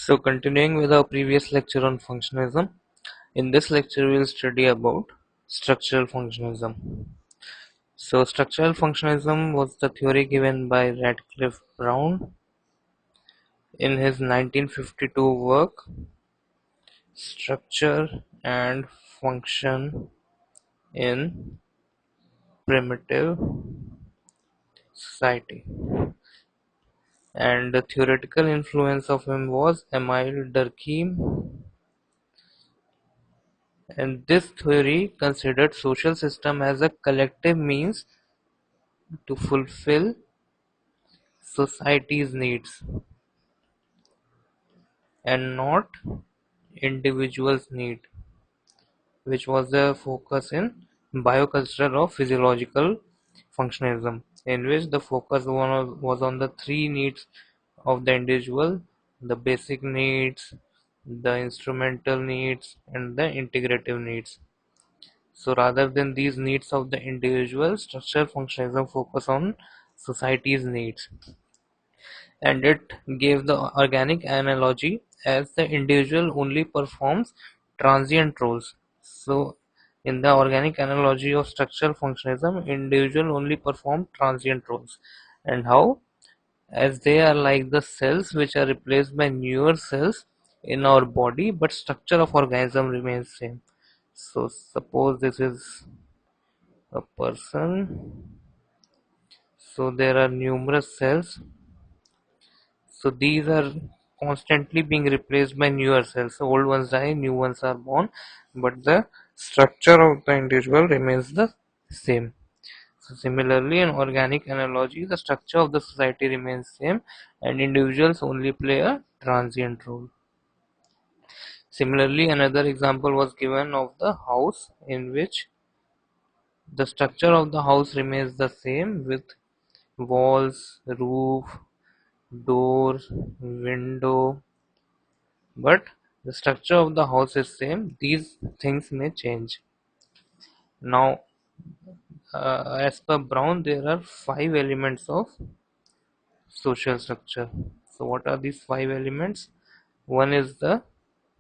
So continuing with our previous lecture on functionalism, in this lecture we will study about structural functionalism. So structural functionalism was the theory given by Radcliffe Brown in his 1952 work Structure and Function in Primitive Society. And the theoretical influence of him was Emile Durkheim, and this theory considered social system as a collective means to fulfill society's needs and not individuals' need, which was the focus in biocultural or physiological functionalism, in which the focus was on the three needs of the individual: the basic needs, the instrumental needs, and the integrative needs. So rather than these needs of the individual, structural functionalism focus on society's needs. And it gave the organic analogy as the individual only performs transient roles. So in the organic analogy of structural functionalism, individual only perform transient roles. And how? As they are like the cells which are replaced by newer cells in our body, but structure of organism remains same. So suppose this is a person, so there are numerous cells, so these are constantly being replaced by newer cells. So old ones die, new ones are born, but the structure of the individual remains the same. So similarly, in organic analogy, the structure of the society remains same and individuals only play a transient role. Similarly, another example was given of the house, in which the structure of the house remains the same with walls, roof, door, window, but the structure of the house is same. These things may change. Now, as per Brown, there are five elements of social structure. So, what are these five elements? One is the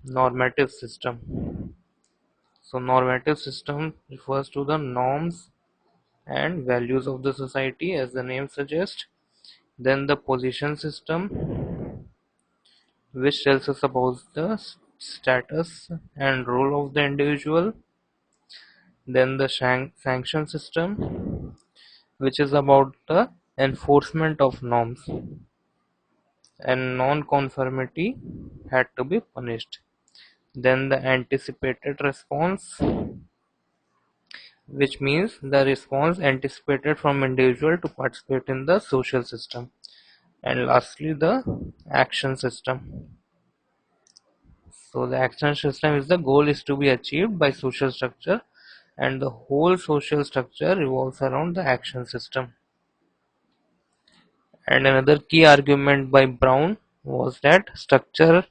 normative system. So, normative system refers to the norms and values of the society, as the name suggests. Then the position system, which tells us about the status and role of the individual. Then the sanction system, which is about the enforcement of norms, and non-conformity had to be punished. Then the anticipated response, which means the response anticipated from individual to participate in the social system. And lastly, the action system. So the action system is the goal is to be achieved by social structure, and the whole social structure revolves around the action system. And another key argument by Brown was that structure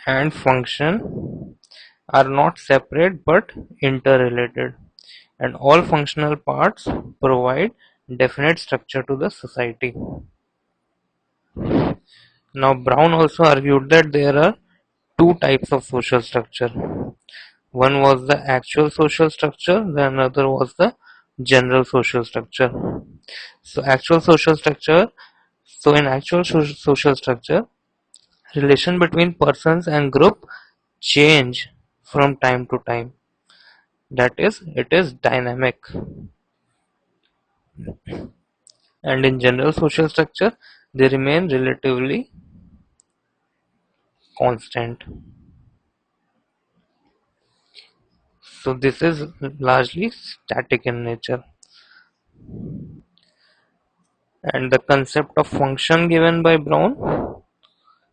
and function are not separate but interrelated, and all functional parts provide definite structure to the society. Now, Brown also argued that there are two types of social structure. One was the actual social structure, the another was the general social structure. So, actual social structure. So, in actual social structure, relation between persons and group change from time to time. That is, it is dynamic. And in general social structure, they remain relatively constant. So this is largely static in nature. And the concept of function given by Brown.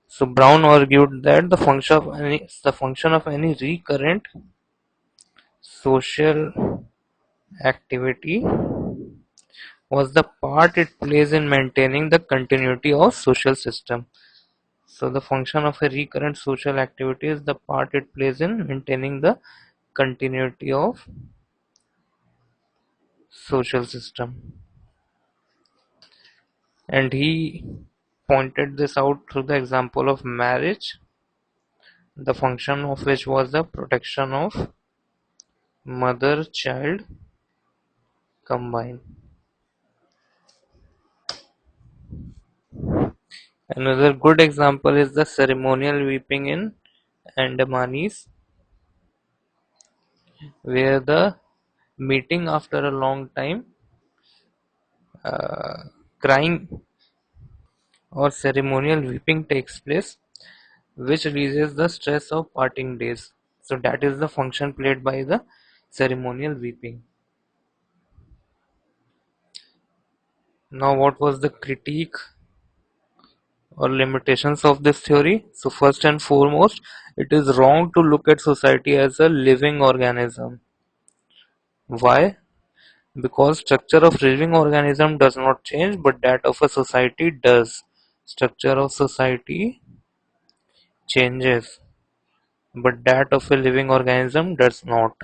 So Brown argued that the function of any recurrent social activity was the part it plays in maintaining the continuity of social system. So the function of a recurrent social activity is the part it plays in maintaining the continuity of social system. And he pointed this out through the example of marriage, the function of which was the protection of mother-child combined. Another good example is the ceremonial weeping in Andamanese, where the meeting after a long time, uh, crying or ceremonial weeping takes place, which releases the stress of parting days. So that is the function played by the ceremonial weeping. Now, what was the critique or limitations of this theory? So first and foremost, it is wrong to look at society as a living organism. Why? Because structure of living organism does not change, but that of a society does. Structure of society changes, but that of a living organism does not.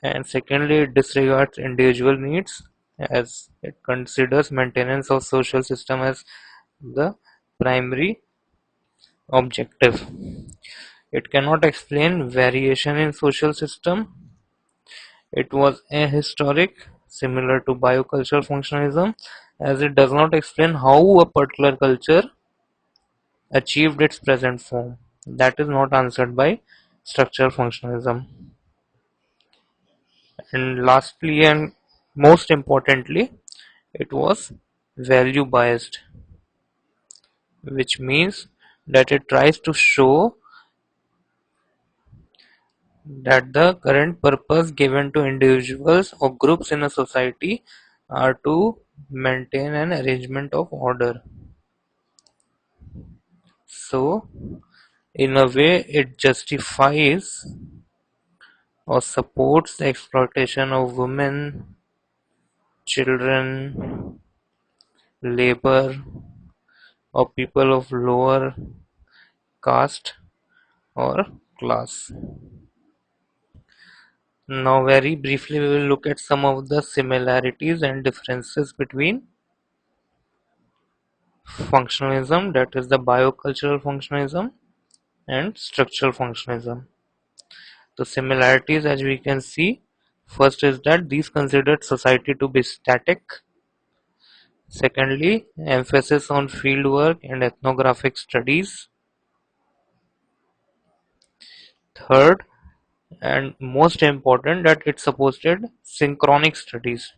And secondly, it disregards individual needs as it considers maintenance of social system as the primary objective. It cannot explain variation in social system. It was ahistoric, similar to biocultural functionalism, as it does not explain how a particular culture achieved its present form. That is not answered by structural functionalism. And lastly and most importantly, it was value biased, which means that it tries to show that the current purpose given to individuals or groups in a society are to maintain an arrangement of order. So, in a way, it justifies or supports the exploitation of women, children, labor, or people of lower caste or class. Now, very briefly, we will look at some of the similarities and differences between functionalism, that is the biocultural functionalism, and structural functionalism. The similarities, as we can see, first is that these considered society to be static. Secondly, emphasis on fieldwork and ethnographic studies. Third, and most important, that it supported synchronic studies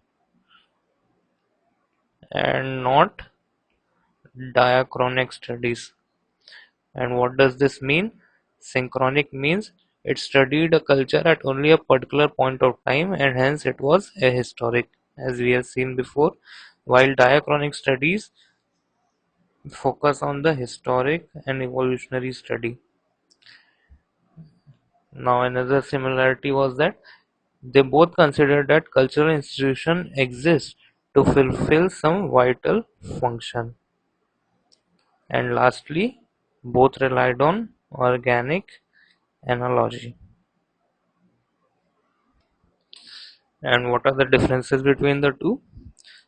and not diachronic studies. And what does this mean? Synchronic means it studied a culture at only a particular point of time and hence it was ahistoric, as we have seen before, while diachronic studies focus on the historic and evolutionary study. Now, another similarity was that they both considered that cultural institutions exist to fulfill some vital function. And lastly, both relied on organic analogy. And what are the differences between the two?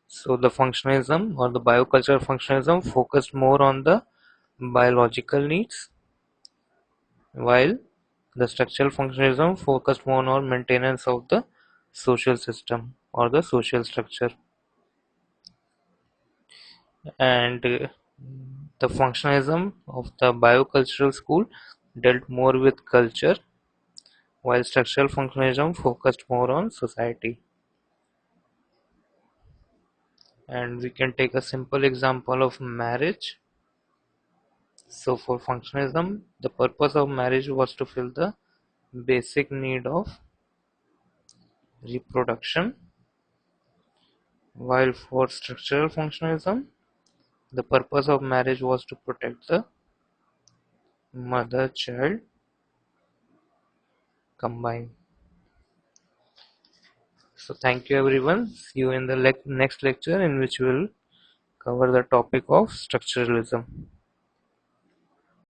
So the functionalism or the biocultural functionalism focused more on the biological needs, while the structural functionalism focused more on maintenance of the social system or the social structure. And the functionalism of the biocultural school dealt more with culture, while structural functionalism focused more on society. And we can take a simple example of marriage. So for functionalism, the purpose of marriage was to fill the basic need of reproduction, while for structural functionalism, the purpose of marriage was to protect the mother-child combined. So thank you everyone. See you in the next lecture in which we will cover the topic of structuralism.